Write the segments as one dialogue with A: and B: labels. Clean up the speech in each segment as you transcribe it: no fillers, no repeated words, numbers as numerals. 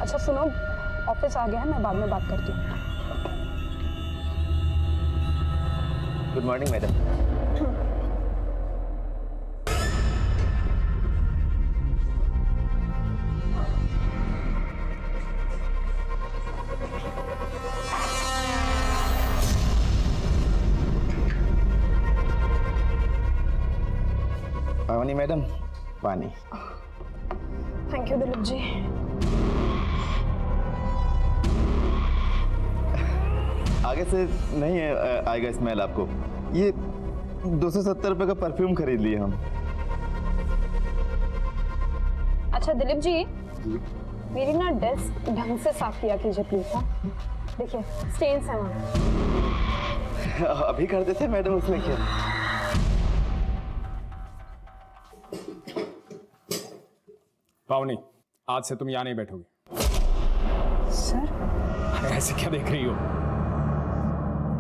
A: अच्छा सुनो, ऑफिस आ गया है, मैं बाद में बात करती हूँ।
B: Good morning madam. पानी मैडम, पानी।
A: Thank you Dilip ji.
B: आगे से नहीं आएगा स्मेल आपको। ये 270 रुपए का परफ्यूम खरीद लिए हम।
A: अच्छा दिलीप जी, मेरी ना डेस्क ढंग से साफ किया कीजिए प्लीज। हाँ देखिए स्टेन्स है वहाँ।
B: अभी कर देते मैडम, उसमें क्या।
C: पावनी, आज से तुम यहाँ नहीं बैठोगी।
A: सर
C: अरे ऐसे क्या देख रही हो?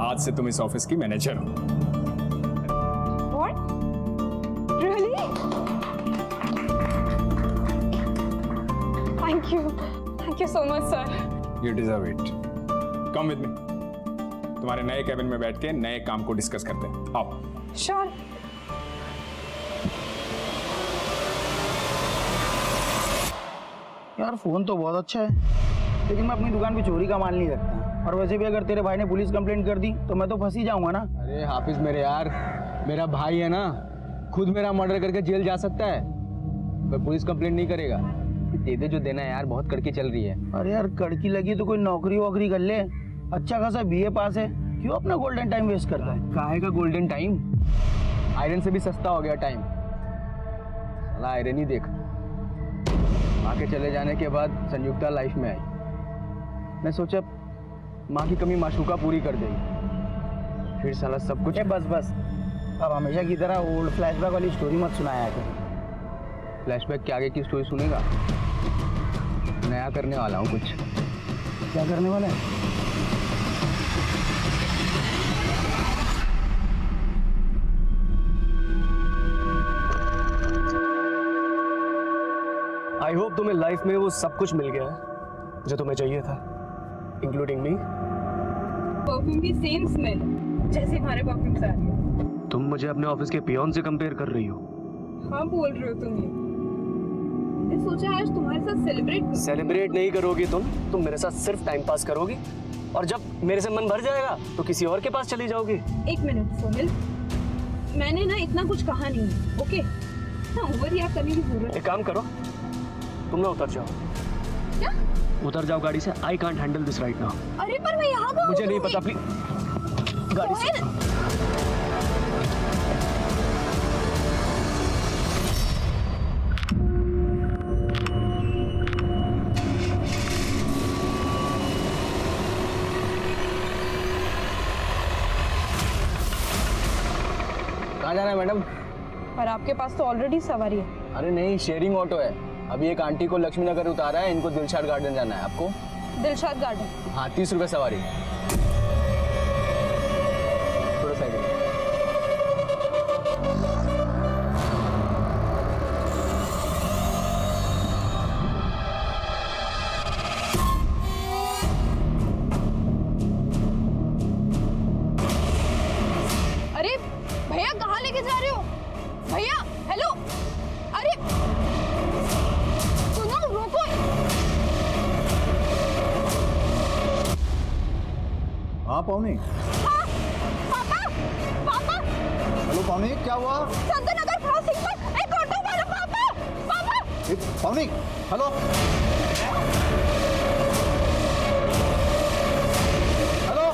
C: आज से तुम इस ऑफिस की मैनेजर हो।
A: What really? Thank you so much sir.
C: You deserve it. Come with me. तुम्हारे नए कैबिन में बैठ के नए काम को डिस्कस करते हैं। आओ।
A: श्योर।
D: यार फोन तो बहुत अच्छा है, लेकिन मैं अपनी दुकान पे चोरी का माल नहीं रखता। और वैसे भी अगर तेरे भाई ने पुलिस कंप्लेंट कर दी तो मैं तो फंस ही जाऊंगा ना।
E: अरे हाफिज मेरे यार, मेरा भाई है ना, खुद मेरा मर्डर करके जेल जा सकता है, पर पुलिस कंप्लेंट नहीं करेगा। दे दे जो देना है यार, बहुत कड़की चल रही है।
D: अरे यार कड़की लगी तो कोई नौकरी वोकरी कर ले। अच्छा खासा बीए पास है, क्यों अपना गोल्डन टाइम वेस्ट करता है?
E: काहे का गोल्डन टाइम? आयरन से भी सस्ता हो गया टाइम। साला आयरन ही देख। माँ के चले जाने के बाद संयुक्ता लाइफ में आई। मैं सोचा माँ की कमी माशूका पूरी कर देगी, फिर साला सब कुछ।
D: बस अब हमेशा की तरह ओल्ड फ्लैशबैक वाली स्टोरी मत सुनाया कर।
E: फ्लैशबैक के आगे की स्टोरी सुनेगा? नया करने वाला हूँ कुछ।
D: क्या करने वाला है?
F: आई होप तुम्हें लाइफ में वो सब कुछ मिल गया है जो तुम्हें चाहिए था, इंक्लूडिंग मी।
A: परफ्यूम की सेम स्मेल जैसे हमारे परफ्यूम से आ रही है।
F: तुम मुझे अपने ऑफिस के पियोन से कंपेयर कर रही हो।
A: हाँ बोल रहे हो तुम ये। मैंने सोचा आज तुम्हारे साथ
F: सेलिब्रेट नहीं करोगी तुम मेरे साथ सिर्फ टाइम पास करोगी, और जब मेरे से मन भर जाएगा तो किसी और के पास चली जाओगी।
A: एक मिनट सोहेल, मैंने ना इतना कुछ कहा नहीं है, ओके? हाँ ओवर रिएक्ट करने की जरूरत।
F: एक काम करो, तुम ना उतर जाओ।
A: क्या?
F: उतर जाओ गाड़ी से। I can't handle this right now.
A: अरे पर मैं यहाँ
F: मुझे नहीं पता, प्लीज गाड़ी से।
E: कहाँ जाना है मैडम?
A: पर आपके पास तो ऑलरेडी सवारी है।
E: अरे नहीं, शेयरिंग ऑटो है। अभी एक आंटी को लक्ष्मी नगर उतारा है, इनको दिलशाद गार्डन जाना है। आपको?
A: दिलशाद गार्डन?
E: हाँ 30 रुपये सवारी। थोड़ा साइड में।
A: अरे भैया कहाँ लेके जा रहे हो? भैया हेलो, अरे सुनो रोको।
G: हाँ पावनी।
A: हाँ, पापा पापा।
G: हेलो पावनी, क्या हुआ?
A: संतनगर क्रॉसिंग पर एक ऑटो वाला। पापा पापा।
G: पावनी हेलो हेलो।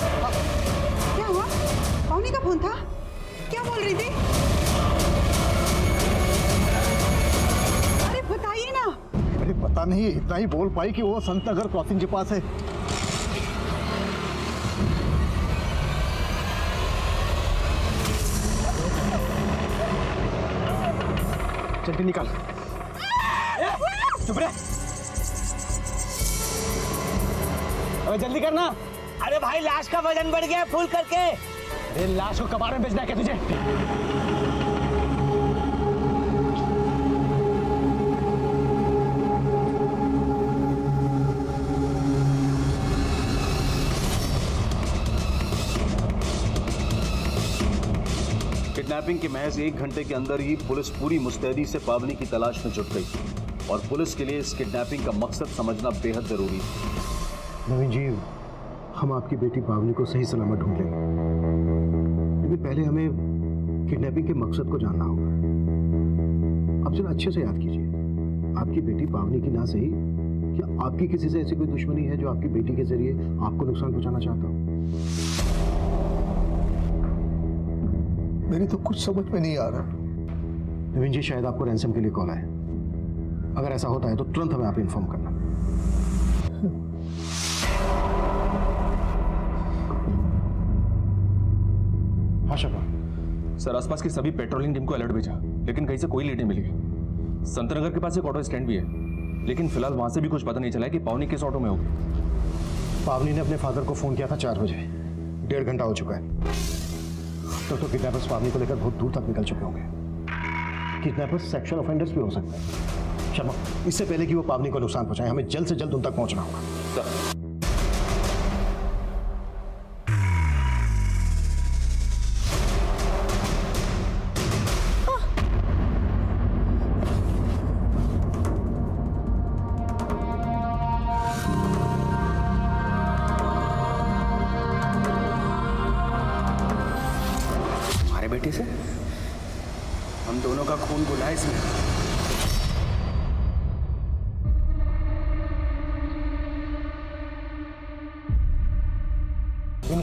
H: क्या हुआ? पावनी का फोन था? क्या बोल रही थी? अरे बताइए ना।
G: अरे पता नहीं, इतना ही बोल पाई कि वो संतनगर क्रॉसिंग के पास है।
F: जल्दी निकाल। चुप रहे। अबे जल्दी करना।
I: अरे भाई लाश का वजन बढ़ गया फुल करके।
F: अरे लाश को कबाड़ में बेचना है क्या तुझे?
J: किडनैपिंग के महज 1 घंटे के अंदर ही पुलिस पूरी मुस्तैदी से पावनी की तलाश में जुट गई और पुलिस के लिए इस किडनैपिंग का मकसद समझना बेहद जरूरी है।
G: नवीन जी, हम आपकी बेटी पावनी को सही सलामत ढूंढ लेंगे, लेकिन पहले हमें किडनैपिंग के मकसद को जानना होगा। आप जरा अच्छे से याद कीजिए, आपकी बेटी पावनी की ना सही, क्या आपकी किसी से ऐसी कोई दुश्मनी है जो आपकी बेटी के जरिए आपको नुकसान पहुंचाना चाहता हो? मेरी तो कुछ समझ में नहीं आ रहा। नवीन जी, शायद आपको रैंसम के लिए कॉल आया। अगर ऐसा होता है तो तुरंत हमें आप इन्फॉर्म करना। हाँ शर्मा।
C: सर, आसपास की सभी पेट्रोलिंग टीम को अलर्ट भेजा, लेकिन कहीं से कोई लीड नहीं मिली। संतनगर के पास एक ऑटो स्टैंड भी है, लेकिन फिलहाल वहां से भी कुछ पता नहीं चला है कि पावनी किस ऑटो में होगी।
G: पावनी ने अपने फादर को फोन किया था 4 बजे, 1.5 घंटा हो चुका है। तो किडनैपर्स पावनी को लेकर बहुत दूर तक निकल चुके होंगे। किडनैपर्स सेक्सुअल ऑफेंडर्स भी हो सकते हैं। शर्मा, इससे पहले कि वो पावनी को नुकसान पहुंचाए, हमें जल्द से जल्द उन तक पहुंचना होगा।
C: सर,
E: बेटे से हम दोनों का खून घुला है इसमें।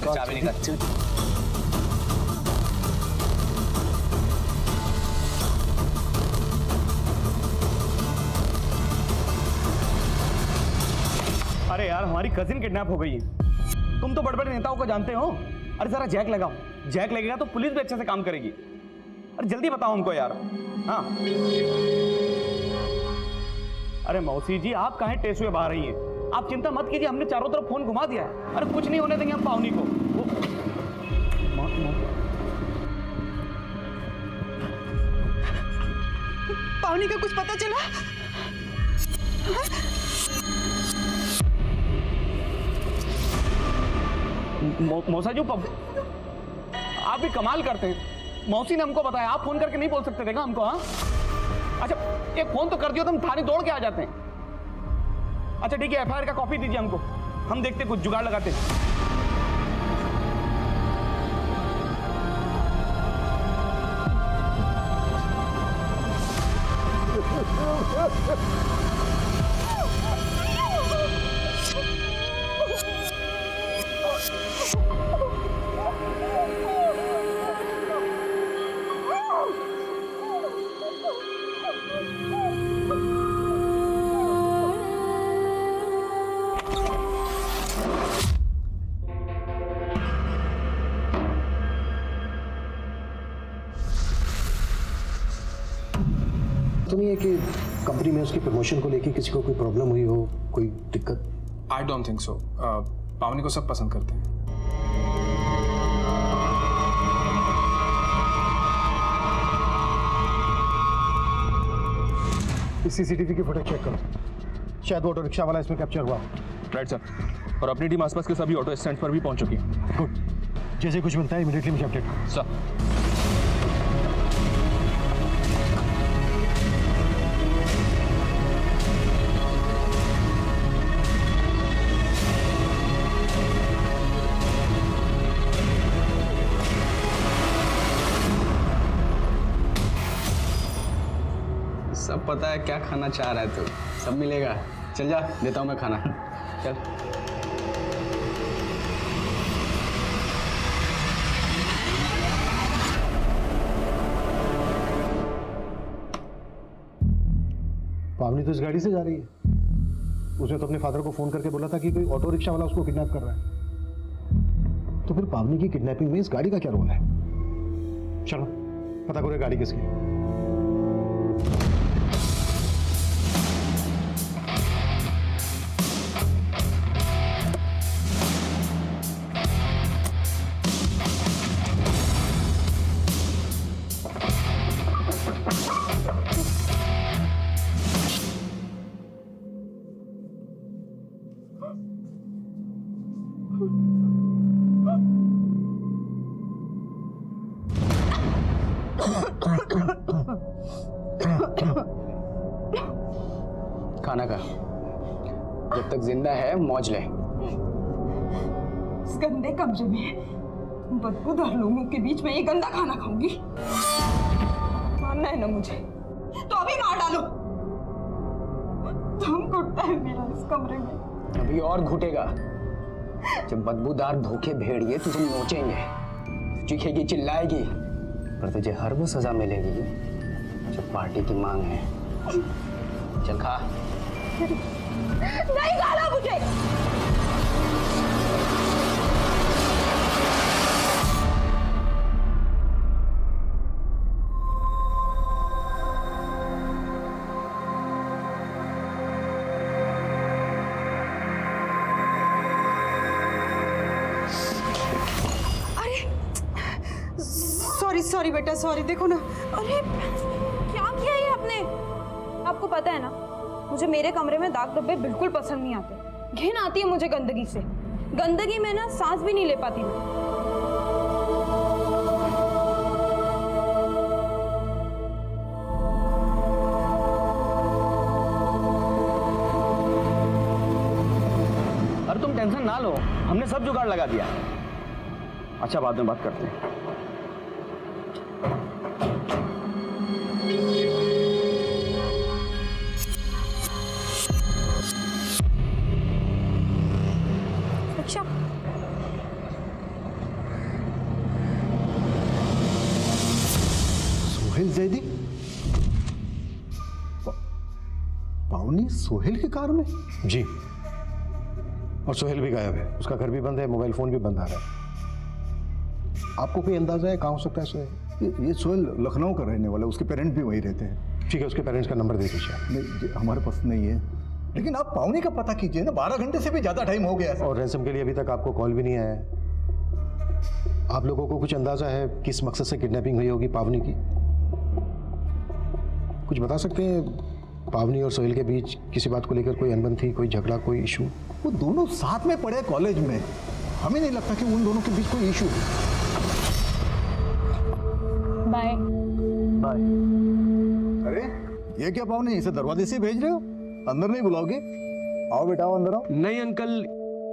F: चाबी निकाल।
D: अरे यार, हमारी कजिन किडनैप हो गई है। तुम तो बड़े बड़े नेताओं को जानते हो। अरे जरा जैक लगाओ, जैक लगेगा तो पुलिस भी अच्छे से काम करेगी। अरे जल्दी बताओ हमको यार। हाँ, अरे मौसी जी, आप काहे टेसुए बहा रही हैं? आप चिंता मत कीजिए, हमने चारों तरफ फोन घुमा दिया है। अरे कुछ नहीं होने देंगे हम पावनी को।
H: पावनी का कुछ पता चला?
D: मौसा जी, आप भी कमाल करते हैं। मौसी ने हमको बताया, आप फोन करके नहीं बोल सकते थे क्या हमको? हाँ, अच्छा एक फोन तो कर दियो तो हम थाने दौड़ के आ जाते हैं। अच्छा ठीक है, FIR का कॉपी दीजिए हमको, हम देखते कुछ जुगाड़ लगाते।
G: तो नहीं है कि कंपनी में उसकी प्रमोशन को लेके किसी को कोई प्रॉब्लम हुई हो, कोई दिक्कत?
C: I don't think so. पावनी को सब पसंद करते हैं।
G: इस CCTV की फुटेज चेक करो, शायद ऑटो रिक्शा वाला इसमें कैप्चर हुआ।
C: राइट सर, और अपनी टीम आसपास के सभी ऑटो स्टैंड पर भी पहुंच चुकी है।
G: गुड, जैसे कुछ मिलता है इमीडिएटली मुझे अपडेट करो।
C: सर,
E: सब पता है क्या खाना चाह रहा है तू, सब मिलेगा। चल जा, देता हूँ मैं खाना। चल।
G: पावनी तो इस गाड़ी से जा रही है। उसने तो अपने फादर को फोन करके बोला था कि कोई ऑटो रिक्शा वाला उसको किडनैप कर रहा है। तो फिर पावनी की किडनैपिंग में इस गाड़ी का क्या रोल है? चलो पता करो गाड़ी किसकी है।
E: खाना खा, जब तक जिंदा है मौज ले।
H: इस गंदे कमरे में बदबूदार लोगों के बीच में ये गंदा खाना खाऊंगी? मारना है ना मुझे तो अभी मार डालो। दम घुटता है मेरा इस कमरे में।
E: अभी और घुटेगा जब बदबूदार भूखे भेड़िए तुझे नोचेंगे, चीखेगी चिल्लाएगी, पर तुझे हर वो सजा मिलेगी जो पार्टी की मांग है। चल खा।
H: नहीं खाना मुझे। सॉरी बेटा, सॉरी। देखो ना,
A: अरे क्या किया ये आपने? आपको पता है ना, मुझे मेरे कमरे में दाग धब्बे बिल्कुल पसंद नहीं आते। घिन आती है मुझे गंदगी से। गंदगी में ना सांस भी नहीं ले पाती मैं।
D: अरे तुम टेंशन ना लो, हमने सब जुगाड़ लगा दिया। अच्छा, बाद में बात करते हैं।
A: अच्छा,
G: सोहेल जैदी? पावनी सोहेल की कार में? जी, और सोहेल भी गायब है। उसका घर भी बंद है, मोबाइल फोन भी बंद आ रहा है। आपको कोई अंदाजा है कहाँ हो सकता है सोहेल?
K: ये सोहेल लखनऊ का रहने वाला है, उसके पेरेंट्स भी वहीं रहते हैं।
G: ठीक है, उसके पेरेंट्स का नंबर दे दीजिए।
K: नहीं, हमारे पास नहीं है, लेकिन आप पावनी का पता कीजिए ना। 12 घंटे से भी ज़्यादा टाइम हो गया है।
G: और रैंसम के लिए अभी तक आपको कॉल भी नहीं आया है। आप लोगों को कुछ अंदाजा है किस मकसद से किडनैपिंग हुई होगी पावनी की? कुछ बता सकते हैं पावनी और सोहेल के बीच किसी बात को लेकर कोई अनबन थी, कोई झगड़ा, कोई इशू?
K: वो दोनों साथ में पढ़े कॉलेज में, हमें नहीं लगता कि उन दोनों के बीच कोई इशू है।
A: Bye
F: bye.
K: अरे ये क्या पावनी, इसे दरवाजे से भेज रहे हो? अंदर नहीं बुलाओगे? आओ बेटा, आओ अंदर आओ।
F: नहीं अंकल,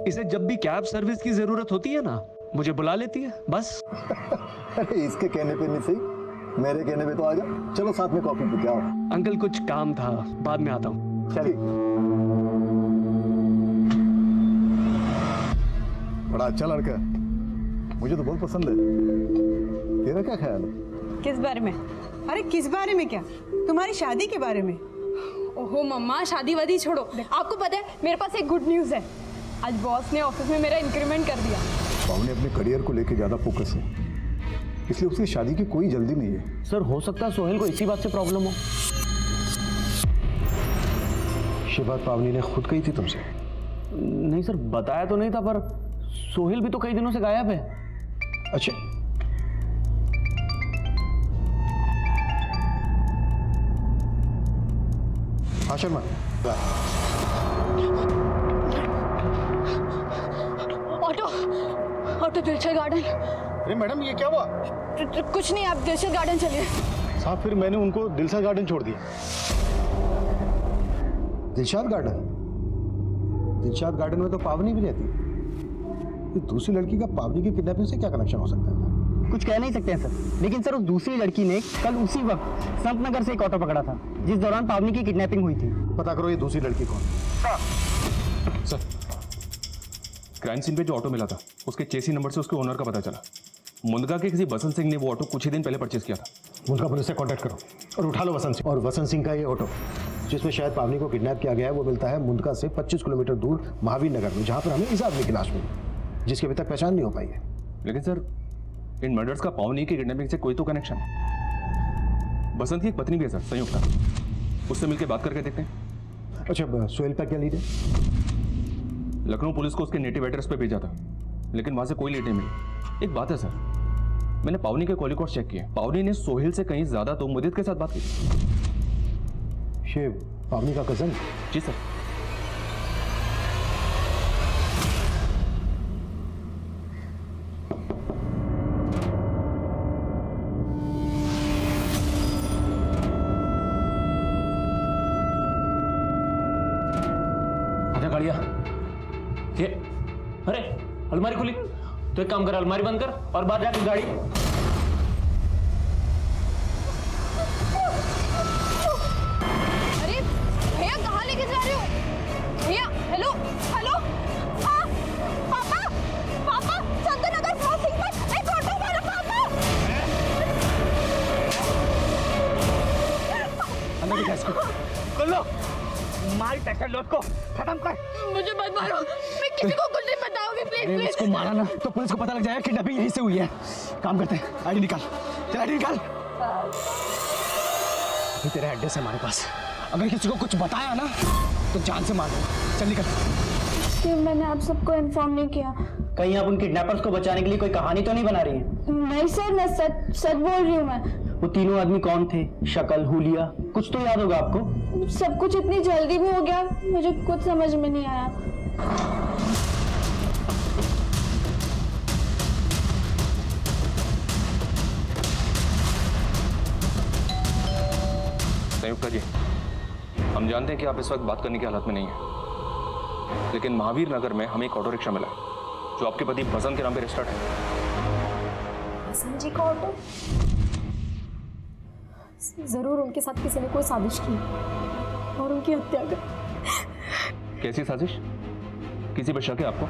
F: इसे जब भी कैब सर्विस की जरूरत होती है ना, मुझे बुला लेती है बस।
K: अरे इसके कहने पे नहीं सही, मेरे कहने पे तो आ जा। चलो साथ में कॉफी पी के आओ।
F: अंकल कुछ काम था, बाद में आता हूँ।
K: चलिए। बड़ा अच्छा लड़का है, मुझे तो बहुत पसंद है। तेरा क्या ख्याल है?
H: किस बारे में? अरे किस बारे में क्या? तुम्हारी शादी के बारे में।
A: ओहो मम्मा, शादी वादी छोड़ो। आपको पता है मेरे पास एक गुड न्यूज़ है। आज बॉस ने ऑफिस में मेरा इंक्रीमेंट कर दिया।
K: पावनी अपने करियर को लेकर ज्यादा फोकस है, इसलिए उसकी शादी की कोई जल्दी नहीं है।
F: सर, हो सकता है सोहेल को इसी बात से प्रॉब्लम हो।
G: ये बात पावनी ने खुद कही थी तुमसे?
F: नहीं सर, बताया तो नहीं था, पर सोहेल भी तो कई दिनों से गायब है।
G: अच्छा, हाँ शर्मा।
A: Auto, auto Dilshad Garden.
K: अरे मैडम, ये क्या हुआ?
A: कुछ नहीं, आप दिलशद गार्डन चलिए।
K: साहब, फिर मैंने उनको दिलशद गार्डन छोड़ दिया।
G: दिलशाद गार्डन? दिलशाद गार्डन में तो पावनी भी रहती है। ये दूसरी लड़की का पावनी की किडनैपिंग से क्या कनेक्शन हो सकता है?
E: कुछ कह नहीं सकते हैं सर, लेकिन सर उस दूसरी लड़की ने कल उसी वक्त संत नगर से एक ऑटो पकड़ा था जिस दौरान पावनी की किडनैपिंग हुई थी।
G: पता करो ये दूसरी लड़की कौन?
C: सर, क्राइम सीन पे जो ऑटो मिला था उसके चेसी नंबर से उसके ओनर का पता चला। मुंदगा के किसी बसंत सिंह ने वो ऑटो कुछ ही दिन पहले परचेज किया था।
G: मुंदगा पुलिस से कांटेक्ट करो और उठा लो वसंत सिंह। और वसंत सिंह का ये ऑटो जिसमें शायद पावनी को किडनैप किया गया है, वो मिलता है मुंदगा से 25 किलोमीटर दूर महावीर नगर में, जहां पर हमें इस आदमी की लाश मिली जिसकी अभी तक पहचान नहीं हो पाई है।
C: लेकिन सर, इन मर्डर्स का पावनी की किडनैपिंग से कोई तो कनेक्शन है। बसंत की एक पत्नी भी है सर, संयुक्ता। उससे मिलकर बात करके देखते हैं।
G: अच्छा, सोहेल पर क्या लीड है?
C: लखनऊ पुलिस को उसके नेटिव एड्रेस पे भेजा था, लेकिन वहां से कोई लीड नहीं मिली। एक बात है सर, मैंने पावनी के कॉल रिकॉर्ड चेक किए। पावनी ने सोहेल से कहीं ज्यादा तो मुदित के साथ बात की।
G: ये पावनी का कजन?
C: जी सर।
D: आजा गाड़िया। ये अरे अलमारी खुली, तो एक काम कर, अलमारी बंद कर और बाहर जाकर गाड़ी।
A: अरे भैया कहाँ लेके जा रहे हो भैया? हेलो हेलो, हाँ पापा, पापा चंद्रनगर क्रॉसिंग पर एक ऑटो वाला पापा।
D: अंदर की गैस को कर लो, मार टैक्टर लोड को खत्म कर।
A: मुझे मत मारो, मैं किसी को कुछ नहीं बताऊंगी, प्लीज
E: अरे
A: प्लीज।
E: इसको मारा ना तो पुलिस को पता लग जाएगा किडनैपिंग यहीं से हुई है। काम करते हैं, आईडी निकाल, चल आईडी निकाल। अभी तेरा एड्रेस है हमारे पास, अगर किसी को कुछ बताया ना तो जान से मार दूंगा। चल निकल।
A: मैंने आप सबको इन्फॉर्म नहीं किया।
F: कहीं आप उन किडनैपर्स को बचाने के लिए कोई कहानी तो नहीं बना रही है?
A: नहीं सर, मैं सच सच बोल रही हूँ। मैं
F: वो तीनों आदमी कौन थे? शक्ल, हुलिया, कुछ तो याद होगा आपको?
A: सब कुछ इतनी जल्दी में हो गया, मुझे कुछ समझ में नहीं आया।
C: संयुक्ता जी, हम जानते हैं कि आप इस वक्त बात करने की हालत में नहीं है, लेकिन महावीर नगर में हमें एक ऑटो रिक्शा मिला है जो आपके पति बसंत के नाम पे रजिस्टर्ड है।
L: बसंत जी का ऑटो? जरूर उनके साथ किसी ने कोई साजिश की और उनकी हत्या कर।
C: कैसी साजिश? किसी पर शक है आपको?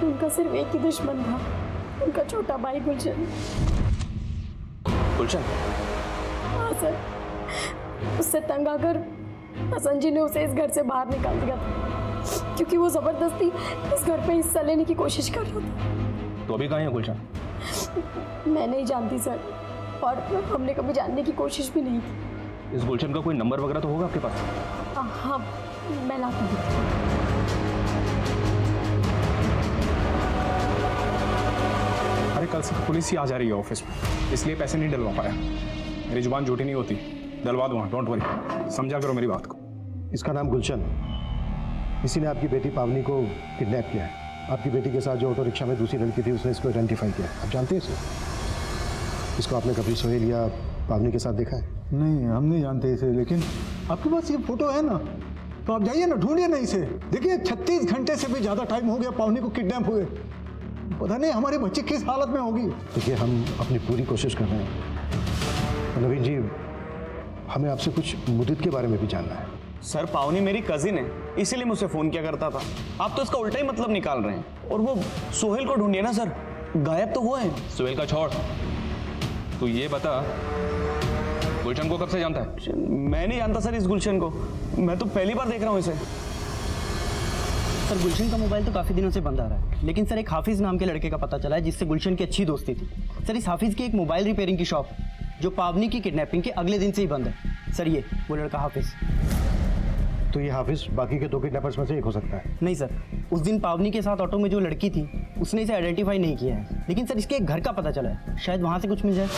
L: उनका सिर्फ एक ही दुश्मन था, उनका छोटा भाई गुलशन।
C: गुलशन?
L: हाँ सर, उससे तंग आकर बसंत जी ने उसे इस घर से बाहर निकाल दिया था, क्योंकि वो जबरदस्ती इस घर पे हिस्सा लेने की कोशिश कर रहा था।
C: तो अभी कहाँ है गुलशन?
L: मैं नहीं जानती सर, और हमने कभी जानने की कोशिश भी नहीं की।
C: इस गुलशन का कोई नंबर वगैरह तो होगा आपके पास?
L: हाँ, मैं लाती हूँ।
M: अरे कल से पुलिस ही आ जा रही है ऑफिस में, इसलिए पैसे नहीं डलवा पाया। मेरी जुबान झूठी नहीं होती, डलवा दूंगा, डोंट वरी, समझा करो मेरी बात को।
G: इसका नाम गुलशन, इसी ने आपकी बेटी पावनी को किडनैप किया है। आपकी बेटी के साथ जो ऑटो रिक्शा में दूसरी लड़की थी उसने इसको आइडेंटिफाई किया। आप जानते हैं इसे? इसको आपने कभी सोहेल या पावनी के साथ देखा है?
K: नहीं, हम नहीं जानते इसे, लेकिन आपके पास ये फोटो है ना, तो आप जाइए ना, ढूंढिए ना इसे। देखिए 36 घंटे से भी ज़्यादा टाइम हो गया पावनी को किडनैप हुए। पता नहीं हमारी बच्ची किस हालत में होगी।
G: देखिए हम अपनी पूरी कोशिश कर रहे हैं। नवीन जी, हमें आपसे कुछ मदद के बारे में भी जानना है।
D: सर पावनी मेरी कजिन है, इसीलिए मुझसे फोन किया करता था। आप तो इसका उल्टा ही मतलब निकाल रहे हैं। और वो सोहेल को ढूंढिए ना सर, गायब तो वो है।
C: सोहेल का छोड़, तू ये बता गुलशन को कब से जानता है?
D: मैं नहीं जानता सर इस गुलशन को, मैं तो पहली बार देख रहा हूँ इसे।
F: सर गुलशन का मोबाइल तो काफी दिनों से बंद आ रहा है, लेकिन सर एक हाफिज नाम के लड़के का पता चला है जिससे गुलशन की अच्छी दोस्ती थी। सर इस हाफिज की एक मोबाइल रिपेयरिंग की शॉप जो पावनी की किडनैपिंग के अगले दिन से ही बंद है। सर ये वो लड़का हाफिज।
G: तो ये हाफिज बाकी के 2 किडनैपर्स में से एक हो सकता है?
F: नहीं सर, उस दिन पावनी के साथ ऑटो में जो लड़की थी उसने इसे आइडेंटिफाई नहीं किया है, लेकिन सर इसके एक घर का पता चला है, शायद वहां से कुछ मिल जाए।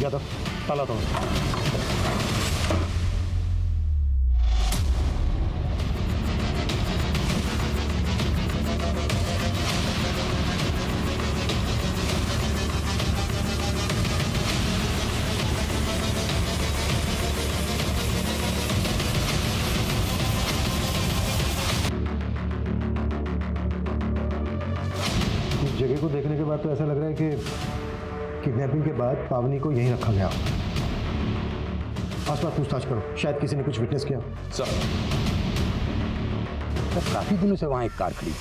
G: यादव, ताला तोड़। इस जगह को देखने के बाद तो ऐसा लग रहा है कि किडनैपिंग के बाद पावनी को यहीं रखा गया। आसपास पूछताछ करो, शायद किसी ने कुछ विटनेस किया।
C: सर
I: काफी दिनों से वहां एक कार खड़ी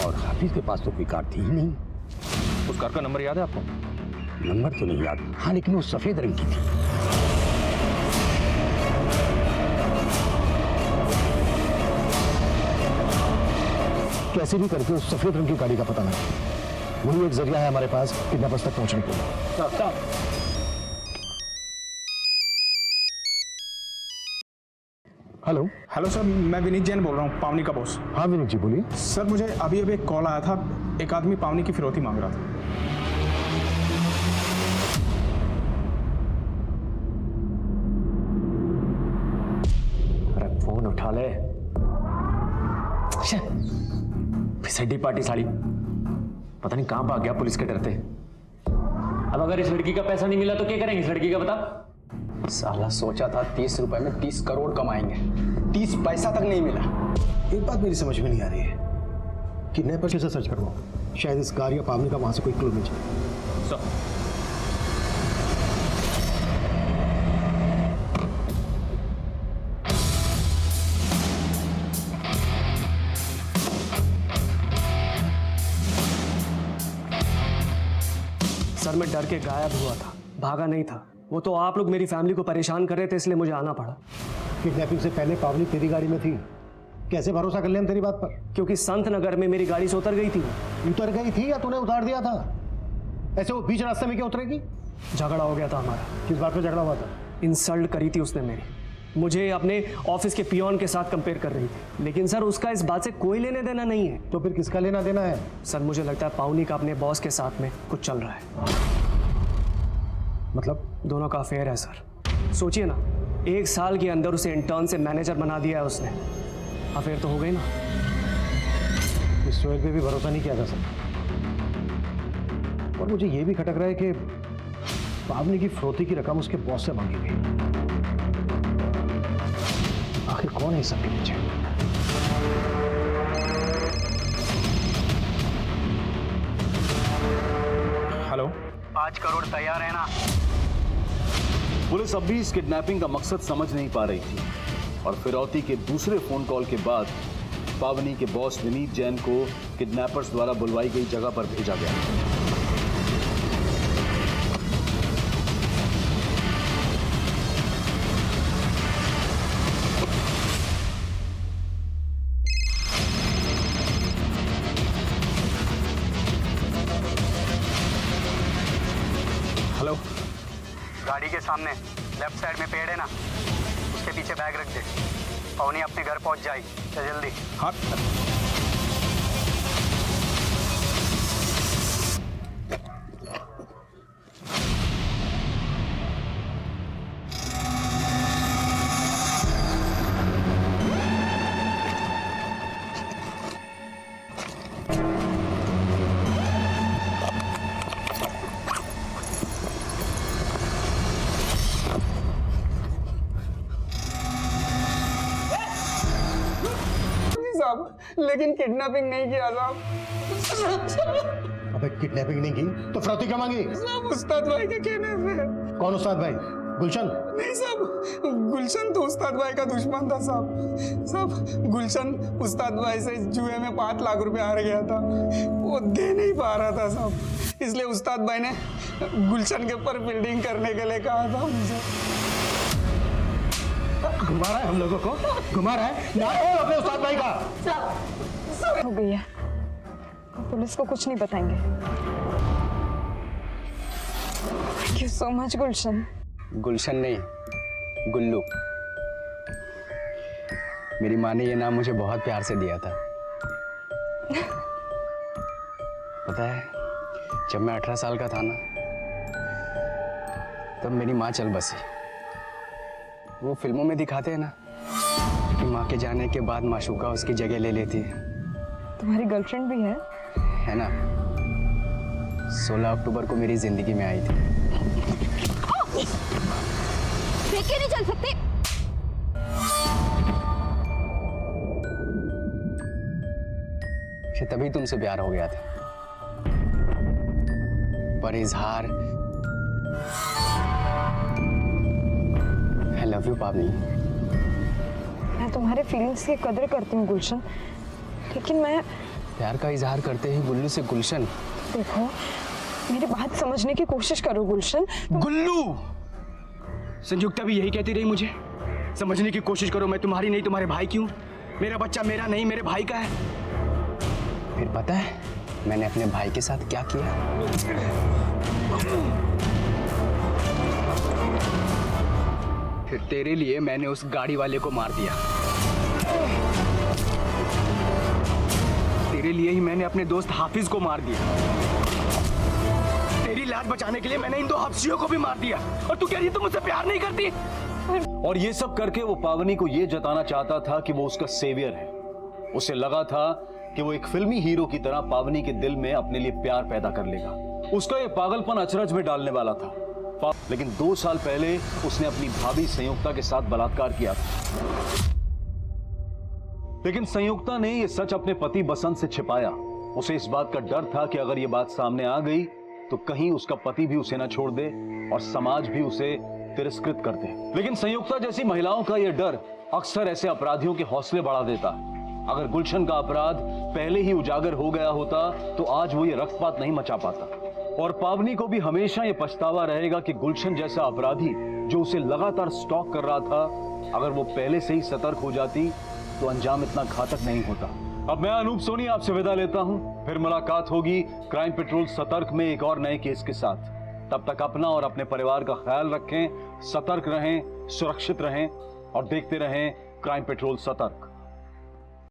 I: और हाफिज के पास तो कोई कार थी ही नहीं।
C: उस कार का नंबर याद है आपको?
I: नंबर तो नहीं याद, हाँ लेकिन वो सफेद रंग की थी।
G: कैसे भी करके उस सफेद रंग की गाड़ी का पता लगा, वही एक जरिया है हमारे पास किडनैपर्स तक पहुंचने के लिए। हेलो।
M: हेलो सर, मैं विनीत जैन बोल रहा हूँ, पावनी का बॉस।
G: हाँ विनीत जी बोलिए।
M: सर मुझे अभी एक कॉल आया था, एक आदमी पावनी की फिरौती मांग रहा था।
F: अरे फोन उठा ले।
N: फिसड्डी पार्टी साड़ी, पता नहीं कहां भाग गया पुलिस के डरते। अब अगर इस लड़की का पैसा नहीं मिला तो क्या करेंगे इस लड़की का, बता।
E: साला सोचा था 30 रुपए में 30 करोड़ कमाएंगे, 30 पैसा तक नहीं मिला।
G: एक बात मेरी समझ में नहीं आ रही है, किडनैपर कैसे सर्च करवाओ? शायद इस कार या पावनी का वहां से कोई क्लू मिल जाए।
O: सर मैं डर के गायब हुआ था, भागा नहीं था। वो तो आप लोग मेरी फैमिली को परेशान कर रहे थे, इसलिए मुझे आना पड़ा।
G: किडनैपिंग से पहले पावनी तेरी गाड़ी में थी, कैसे भरोसा कर ले हम तेरी बात पर?
O: क्योंकि संत नगर में मेरी गाड़ी से उतर गई थी।
G: उतर गई थी या तूने उतार दिया था? ऐसे वो बीच रास्ते में क्या उतरेगी?
O: झगड़ा हो गया था हमारा।
G: किस बात पे झगड़ा हुआ था?
O: इंसल्ट करी थी उसने मेरी, मुझे अपने ऑफिस के पियोन के साथ कंपेयर कर रही थी। लेकिन सर उसका इस बात से कोई लेने देना नहीं है।
G: तो फिर किसका लेना देना है?
O: सर मुझे लगता है पावनी का अपने बॉस के साथ में कुछ चल रहा है।
G: मतलब?
O: दोनों का अफेयर है सर। सोचिए ना, 1 साल के अंदर उसे इंटर्न से मैनेजर बना दिया है उसने। अफेयर तो हो गई ना।
G: इस सोहेल पे भी भरोसा नहीं किया जा सकता। और मुझे ये भी खटक रहा है कि पावनी की फ्रोती की रकम उसके बॉस से मांगी गई। आखिर कौन है इस सब के पीछे?
M: हेलो,
J: 5 करोड़ तैयार है ना? पुलिस अब भी इस किडनैपिंग का मकसद समझ नहीं पा रही थी और फिरौती के दूसरे फोन कॉल के बाद पावनी के बॉस विनीत जैन को किडनैपर्स द्वारा बुलवाई गई जगह पर भेजा गया।
M: हेलो,
F: गाड़ी के सामने लेफ्ट साइड में पेड़ है ना, उसके पीछे बैग रख दे। पवनी अपने घर पहुंच जाएगी, चल जल्दी।
M: हाँ।
D: लेकिन किडनैपिंग नहीं किया साहब।
G: अबे किडनैपिंग नहीं की तो फिरौती क्यों मांगी?
D: साहब उस्ताद भाई के कहने से।
G: कौन उस्ताद भाई? गुलशन?
D: नहीं साहब, गुलशन तो उस्ताद भाई का दुश्मन था साहब। साहब गुलशन उस्ताद भाई से जुए में 5 लाख रुपए हार गया था, वो दे नहीं पा रहा था साहब, इसलिए उस्ताद भाई ने गुलशन के ऊपर बिल्डिंग करने के लिए कहा था मुझे।
G: घुमा रहा है हम लोगों को, घुमा रहा है ना अपने उस्ताद भाई का।
A: हो गई है, पुलिस को कुछ नहीं बताएंगे। थैंक यू सो मच गुलशन।
E: गुलशन नहीं, गुल्लू। मेरी माँ ने ये नाम मुझे बहुत प्यार से दिया था। पता है, जब मैं 18 साल का था ना, तब मेरी माँ चल बसी। वो फिल्मों में दिखाते हैं ना कि माँ के जाने के बाद माशूका उसकी जगह ले लेती है।
A: तुम्हारी गर्लफ्रेंड भी है
E: ना? 16 अक्टूबर को मेरी जिंदगी में आई थी।
A: देख के नहीं चल सकते।
E: तभी तुमसे प्यार हो गया था, पर इजहार आई लव यू पावनी।
A: मैं तुम्हारे फीलिंग्स की कदर करती हूँ गुलशन, लेकिन मैं
E: प्यार का इजहार करते ही गुल्लू से गुलशन।
A: देखो मेरी बात समझने की कोशिश करो गुलशन।
E: गुल्लू! संयुक्ता भी यही कहती रही मुझे, समझने की कोशिश करो, मैं तुम्हारी नहीं तुम्हारे भाई की हूँ, मेरा बच्चा मेरा नहीं मेरे भाई का है। फिर पता है मैंने अपने भाई के साथ क्या किया? फिर तेरे लिए मैंने उस गाड़ी वाले को मार दिया। तेरे लिए ही मैंने अपने दोस्त हाफिज को मार दिया। तेरी लाज बचाने के लिए मैंने इन 2 हफ्सियों को भी मार दिया। और तू कह रही है तुम मुझसे प्यार नहीं करती?
J: और ये सब करके वो पावनी को ये जताना चाहता था कि वो उसका सेवियर है, उसे लगा था कि वो एक फिल्मी हीरो की तरह पावनी के दिल में अपने लिए प्यार पैदा कर लेगा। उसका ये पागलपन अचरज में डालने वाला था, लेकिन 2 साल पहले उसने अपनी भाभी संयुक्ता के साथ बलात्कार किया था। लेकिन संयुक्ता ने यह सच अपने पति बसंत से छिपाया। उसे इस बात का डर था कि अगर यह बात सामने आ गई तो कहीं उसका पति भी उसे न छोड़ दे और समाज भी उसे तिरस्कृत कर दे। लेकिन संयुक्ता जैसी महिलाओं का यह डर अक्सर ऐसे अपराधियों के हौसले बढ़ा देता। अगर गुलशन का अपराध पहले ही उजागर हो गया होता तो आज वो ये रक्तपात नहीं मचा पाता, और पावनी को भी हमेशा ये पछतावा रहेगा कि गुलशन जैसा अपराधी जो उसे लगातार स्टॉक कर रहा था, अगर वो पहले से ही सतर्क हो जाती तो अंजाम इतना घातक नहीं होता। अब मैं अनूप सोनी आपसे विदा लेता हूं, फिर मुलाकात होगी क्राइम पेट्रोल सतर्क में एक और नए केस के साथ। तब तक अपना और अपने परिवार का ख्याल रखें, सतर्क रहें, सुरक्षित रहें और देखते रहें क्राइम पेट्रोल सतर्क।